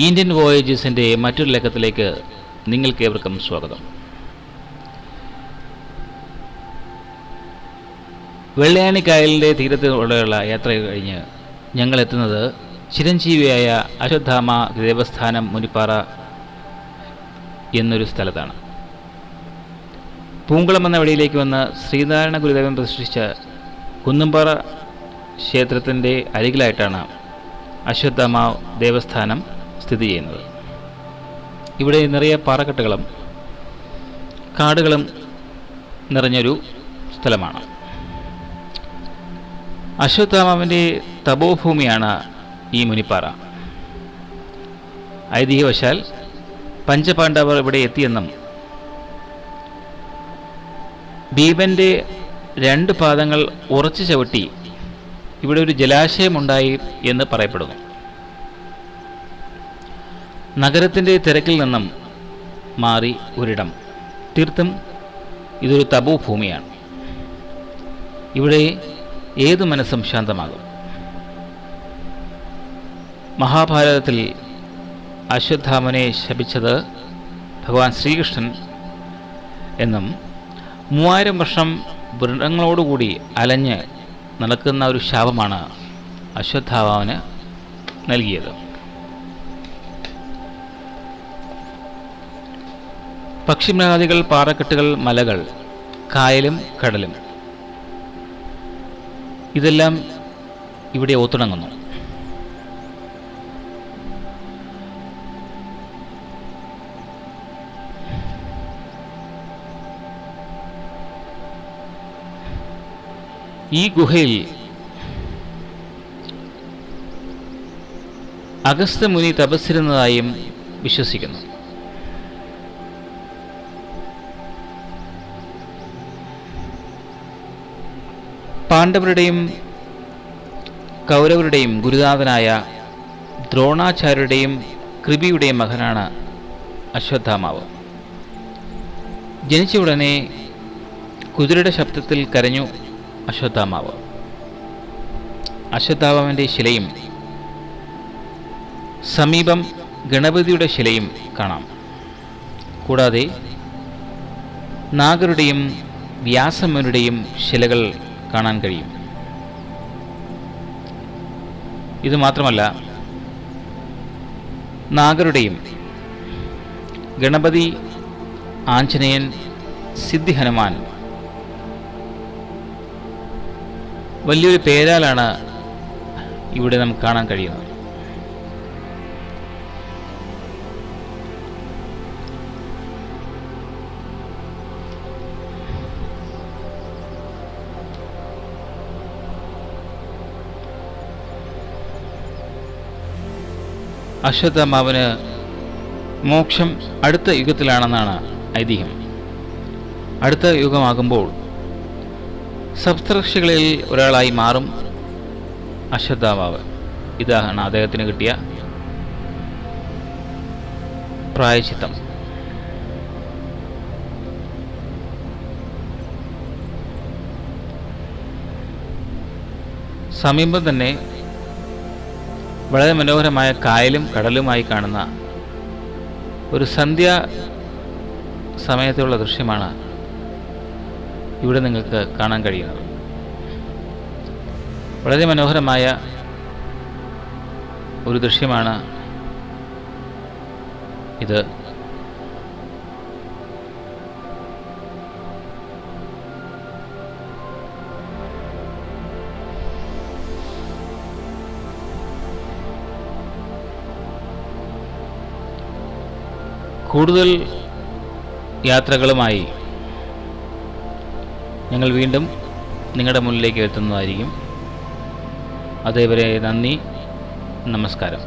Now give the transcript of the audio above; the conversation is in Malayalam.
ഇന്ത്യൻ വോയേജസിൻ്റെ മറ്റൊരു ലക്കത്തിലേക്ക് നിങ്ങൾക്കേവർക്കും സ്വാഗതം. വെള്ളയാണി കായലിൻ്റെ തീരത്തിലൂടെയുള്ള യാത്ര കഴിഞ്ഞ് ഞങ്ങൾ എത്തുന്നത് ചിരഞ്ജീവിയായ അശ്വത്ഥാമ ദേവസ്ഥാനം മുനിപ്പാറ എന്നൊരു സ്ഥലത്താണ്. പൂങ്കുളം എന്ന വഴിയിലേക്ക് വന്ന് ശ്രീനാരായണ ഗുരുദേവൻ പ്രതിഷ്ഠിച്ച കുന്നുംപാറ ക്ഷേത്രത്തിൻ്റെ അരികിലായിട്ടാണ് അശ്വത്ഥാമ ദേവസ്ഥാനം സ്ഥിതി ചെയ്യുന്നത്. ഇവിടെ നിറയെ പാറക്കെട്ടുകളും കാടുകളും നിറഞ്ഞൊരു സ്ഥലമാണ്. അശ്വത്ഥാമാവിൻ്റെ തപോഭൂമിയാണ് ഈ മുനിപ്പാറ. ഐതിഹ്യവശാൽ പഞ്ചപാണ്ഡവർ ഇവിടെ എത്തിയെന്നും ഭീമൻ്റെ 2 പാദങ്ങൾ ഉറച്ചു ചവിട്ടി ഇവിടെ ഒരു ജലാശയമുണ്ടായി എന്ന് പറയപ്പെടുന്നു. നഗരത്തിൻ്റെ തിരക്കിൽ നിന്നും മാറി ഒരിടം. തീർത്തും ഇതൊരു തപോഭൂമിയാണ്. ഇവിടെ ഏതു മനസ്സും ശാന്തമാകും. മഹാഭാരതത്തിൽ അശ്വത്ഥാമനെ ശപിച്ചത് ഭഗവാൻ ശ്രീകൃഷ്ണൻ എന്നും 3000 വർഷം വൃണങ്ങളോടുകൂടി അലഞ്ഞ് നടക്കുന്ന ഒരു ശാപമാണ് അശ്വത്ഥാമാവിന് നൽകിയത്. പക്ഷിമൃഗാദികൾ, പാറക്കെട്ടുകൾ, മലകൾ, കായലും കടലും ഇതെല്ലാം ഇവിടെ ഒത്തിണങ്ങുന്നു. ഈ ഗുഹയിൽ അഗസ്ത്യമുനി തപസ്സിരുന്നതായും വിശ്വസിക്കുന്നു. പാണ്ഡവരുടെയും കൗരവരുടെയും ഗുരുനാഥനായ ദ്രോണാചാര്യരുടെയും കൃപിയുടെയും മകനാണ് അശ്വത്ഥാമാവ്. ജനിച്ച ഉടനെ കുതിരയുടെ ശബ്ദത്തിൽ കരഞ്ഞു അശ്വത്ഥാമാവ്. അശ്വത്ഥാമാവിൻ്റെ ശിലയും സമീപം ഗണപതിയുടെ ശിലയും കാണാം. കൂടാതെ നാഗരുടെയും വ്യാസമുനിയുടെയും ശിലകൾ കാണാൻ കഴിയും. ഇതുമാത്രമല്ല, നാഗരുടെയും ഗണപതി, ആഞ്ജനേയൻ, സിദ്ധി ഹനുമാൻ വലിയൊരു പേരാലാണ് ഇവിടെ നമുക്ക് കാണാൻ കഴിയുന്നത്. അശ്വത്ഥാമാവിന് മോക്ഷം അടുത്ത യുഗത്തിലാണെന്നാണ് ഐതിഹ്യം. അടുത്ത യുഗമാകുമ്പോൾ സപ്തർഷികളിൽ ഒരാളായി മാറും അശ്വത്ഥാമാവ്. ഇതാണ് അദ്ദേഹത്തിന് കിട്ടിയ പ്രായശ്ചിത്തം. സമീപം തന്നെ വളരെ മനോഹരമായ കായലും കടലുമായി കാണുന്ന ഒരു സന്ധ്യാ സമയത്തുള്ള ദൃശ്യമാണ് ഇവിടെ നിങ്ങൾക്ക് കാണാൻ കഴിയുന്നത്. വളരെ മനോഹരമായ ഒരു ദൃശ്യമാണ് ഇത്. കൂടുതൽ യാത്രകളുമായി ഞങ്ങൾ വീണ്ടും നിങ്ങളുടെ മുന്നിലേക്ക് എത്തുന്നതായിരിക്കും. അതേവരെ നന്ദി, നമസ്കാരം.